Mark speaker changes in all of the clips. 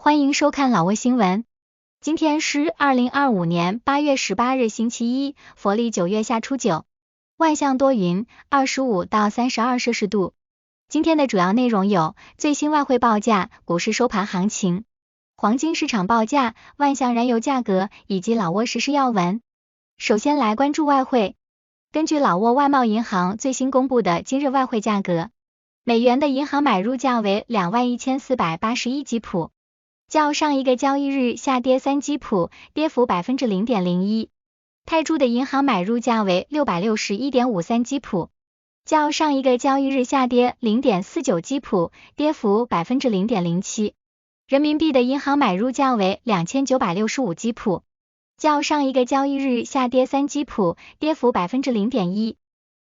Speaker 1: 欢迎收看老挝新闻。今天是2025年8月18日星期一，佛历9月下初9，万象多云，25到32摄氏度。今天的主要内容有最新外汇报价、股市收盘行情、黄金市场报价、万象燃油价格以及老挝时事要闻。首先来关注外汇。根据老挝外贸银行最新公布的今日外汇价格，美元的银行买入价为21481基普，较上一个交易日下跌3基普，跌幅 0.01%。泰铢的银行买入价为661.53基普，较上一个交易日下跌 0.49基普，跌幅 0.07%。人民币的银行买入价为2965基普，较上一个交易日下跌3基普，跌幅 0.1%。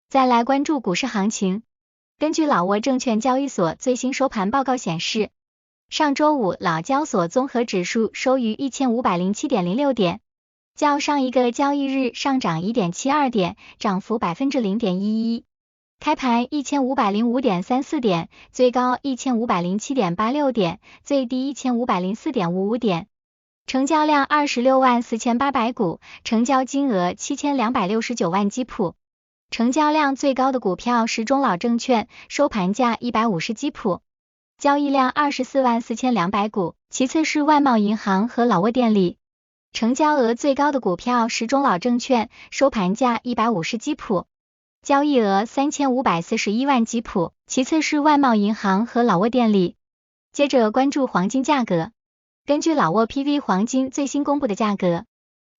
Speaker 1: 再来关注股市行情。根据老挝证券交易所最新收盘报告显示，上周五老交所综合指数收于 1507.06 点，较上一个交易日上涨 1.72 点，涨幅 0.11%。开盘 1505.34 点，最高 1507.86 点，最低 1504.55 点。成交量264800股，成交金额7269万基普。成交量最高的股票是中老证券，收盘价150基普，交易量244200股，其次是外贸银行和老挝电力。成交额最高的股票是中老证券，收盘价150基普，交易额3541万基普，其次是外贸银行和老挝电力。接着关注黄金价格。根据老挝 PV 黄金最新公布的价格，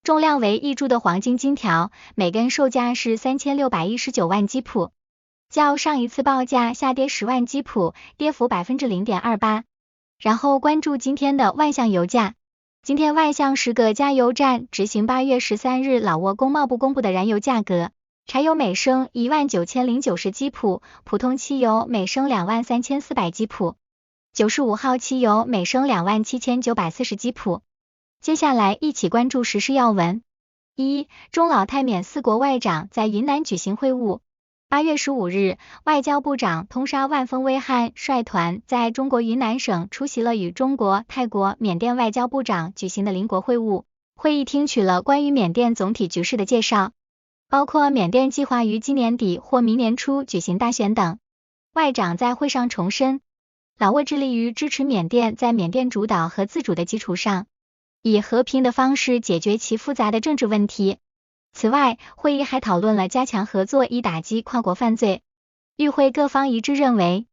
Speaker 1: 重量为1铢的黄金金条，每根售价是3619万基普，较上一次报价下跌10万基普，跌幅 0.28%。然后关注今天的万象油价。今天万象10个加油站执行8月13日老挝工贸部公布的燃油价格，柴油每升19090基普，普通汽油每升23400基普，95号汽油每升27940基普。接下来一起关注时事要闻。一、中老泰缅4国外长在云南举行会晤。8月15日，外交部长通沙万峰威汉率团在中国云南省出席了与中国、泰国、缅甸外交部长举行的邻国会晤。会议听取了关于缅甸总体局势的介绍，包括缅甸计划于今年底或明年初举行大选等。外长在会上重申，老挝致力于支持缅甸在缅甸主导和自主的基础上，以和平的方式解决其复杂的政治问题。此外，会议还讨论了加强合作以打击跨国犯罪。与会各方一致认为，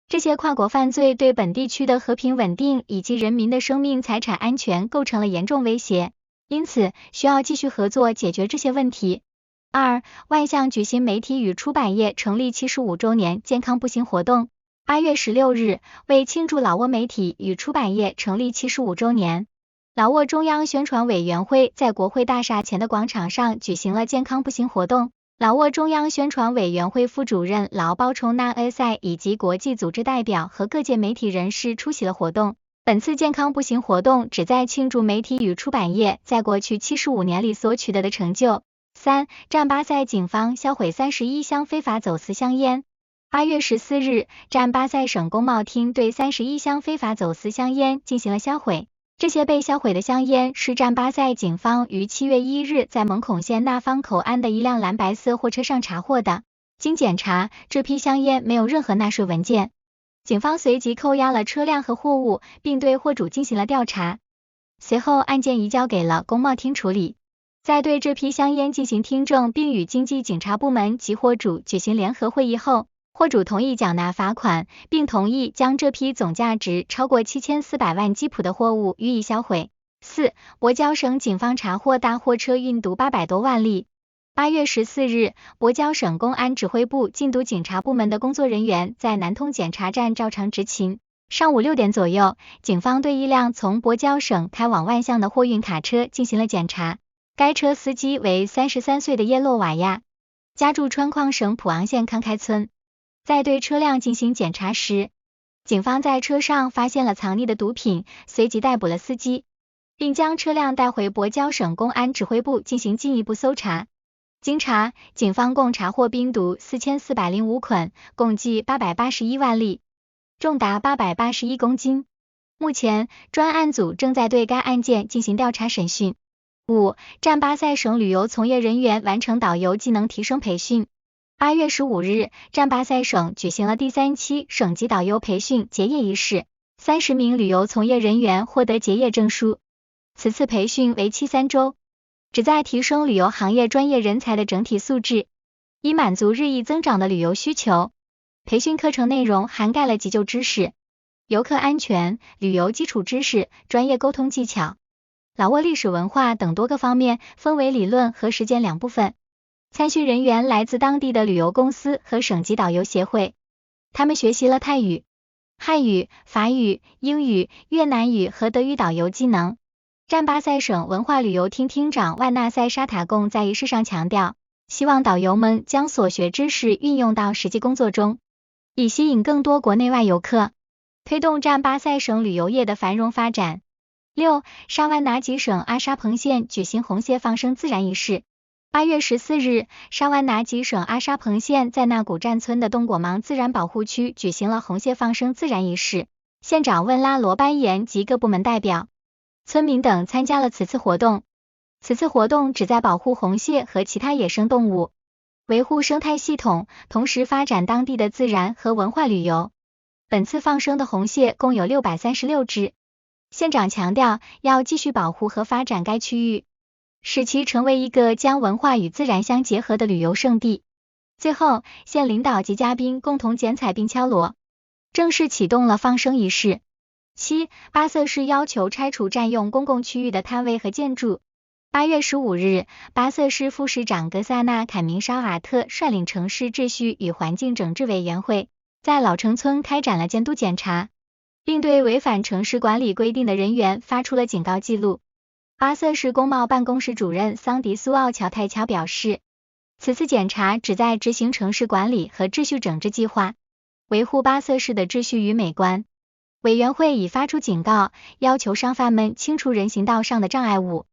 Speaker 1: 这些跨国犯罪对本地区的和平稳定以及人民的生命财产安全构成了严重威胁，因此需要继续合作解决这些问题。二、万象举行媒体与出版业成立75周年健康步行活动。8月16日，为庆祝老挝媒体与出版业成立75周年，老挝中央宣传委员会在国会大厦前的广场上举行了健康步行活动。老挝中央宣传委员会副主任劳包冲纳埃塞以及国际组织代表和各界媒体人士出席了活动。本次健康步行活动旨在庆祝媒体与出版业在过去75年里所取得的成就。三、占巴塞警方销毁31箱非法走私香烟。8月14日，占巴塞省工贸厅对31箱非法走私香烟进行了销毁。这些被销毁的香烟是占巴塞警方于7月1日在蒙孔县纳方口岸的一辆蓝白色货车上查获的。经检查，这批香烟没有任何纳税文件。警方随即扣押了车辆和货物，并对货主进行了调查。随后案件移交给了工贸厅处理。在对这批香烟进行听证并与经济警察部门及货主举行联合会议后，货主同意缴纳罚款，并同意将这批总价值超过7400万基普的货物予以销毁。四、博交省警方查获大货车运毒800多万粒。8月14日，博交省公安指挥部禁毒警察部门的工作人员在南通检查站照常执勤。上午6点左右，警方对一辆从博交省开往万象的货运卡车进行了检查。该车司机为33岁的耶洛瓦亚，家住川矿省普昂县康开村。在对车辆进行检查时，警方在车上发现了藏匿的毒品，随即逮捕了司机，并将车辆带回博交省公安指挥部进行进一步搜查。经查，警方共查获冰毒4405捆，共计881万粒，重达881公斤。目前专案组正在对该案件进行调查审讯。5. 占巴塞省旅游从业人员完成导游技能提升培训。8月15日，占巴塞省举行了第3期省级导游培训结业仪式，30名旅游从业人员获得结业证书。此次培训为期3周，旨在提升旅游行业专业人才的整体素质，以满足日益增长的旅游需求。培训课程内容涵盖了急救知识、游客安全、旅游基础知识、专业沟通技巧、老挝历史文化等多个方面，分为理论和实践2部分。参训人员来自当地的旅游公司和省级导游协会，他们学习了泰语、汉语、法语、英语、越南语和德语导游技能。占巴塞省文化旅游厅厅长万纳塞沙塔贡在仪式上强调，希望导游们将所学知识运用到实际工作中，以吸引更多国内外游客，推动占巴塞省旅游业的繁荣发展。6. 沙湾拿吉省阿沙彭县举行红蟹放生自然仪式。8月14日，沙湾拿吉省阿沙彭县在纳古站村的东果芒自然保护区举行了红蟹放生自然仪式，县长温拉罗班岩及各部门代表、村民等参加了此次活动。此次活动旨在保护红蟹和其他野生动物，维护生态系统，同时发展当地的自然和文化旅游。本次放生的红蟹共有636只。县长强调，要继续保护和发展该区域，使其成为一个将文化与自然相结合的旅游胜地。最后，县领导及嘉宾共同剪彩并敲锣，正式启动了放生仪式。7. 巴瑟市要求拆除占用公共区域的摊位和建筑。8月15日，巴瑟市副市长格萨纳凯明沙瓦特率领城市秩序与环境整治委员会，在老城村开展了监督检查，并对违反城市管理规定的人员发出了警告记录。巴瑟市工贸办公室主任桑迪苏奥乔泰乔表示，此次检查旨在执行城市管理和秩序整治计划，维护巴瑟市的秩序与美观。委员会已发出警告，要求商贩们清除人行道上的障碍物，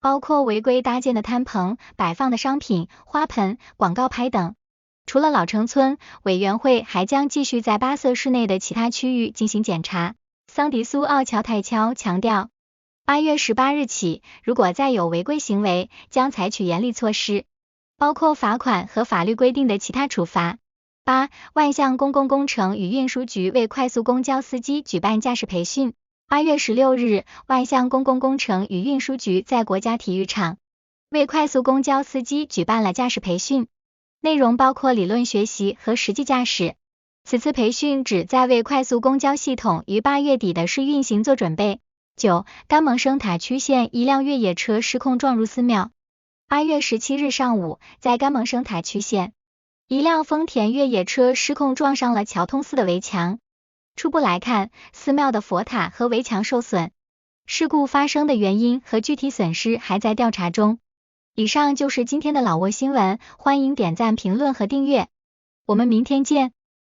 Speaker 1: 包括违规搭建的摊棚、摆放的商品、花盆、广告牌等。除了老城村，委员会还将继续在巴瑟市内的其他区域进行检查。桑迪苏奥乔泰乔强调，8月18日起，如果再有违规行为，将采取严厉措施，包括罚款和法律规定的其他处罚。8. 万象公共工程与运输局为快速公交司机举办驾驶培训。8月16日，万象公共工程与运输局在国家体育场为快速公交司机举办了驾驶培训，内容包括理论学习和实际驾驶。此次培训旨在为快速公交系统于8月底的试运行做准备。9. 甘蒙生塔区县一辆越野车失控撞入寺庙。8月17日上午，在甘蒙生塔区县，一辆丰田越野车失控撞上了桥通寺的围墙。初步来看，寺庙的佛塔和围墙受损。事故发生的原因和具体损失还在调查中。以上就是今天的老挝新闻，欢迎点赞、评论和订阅。我们明天见。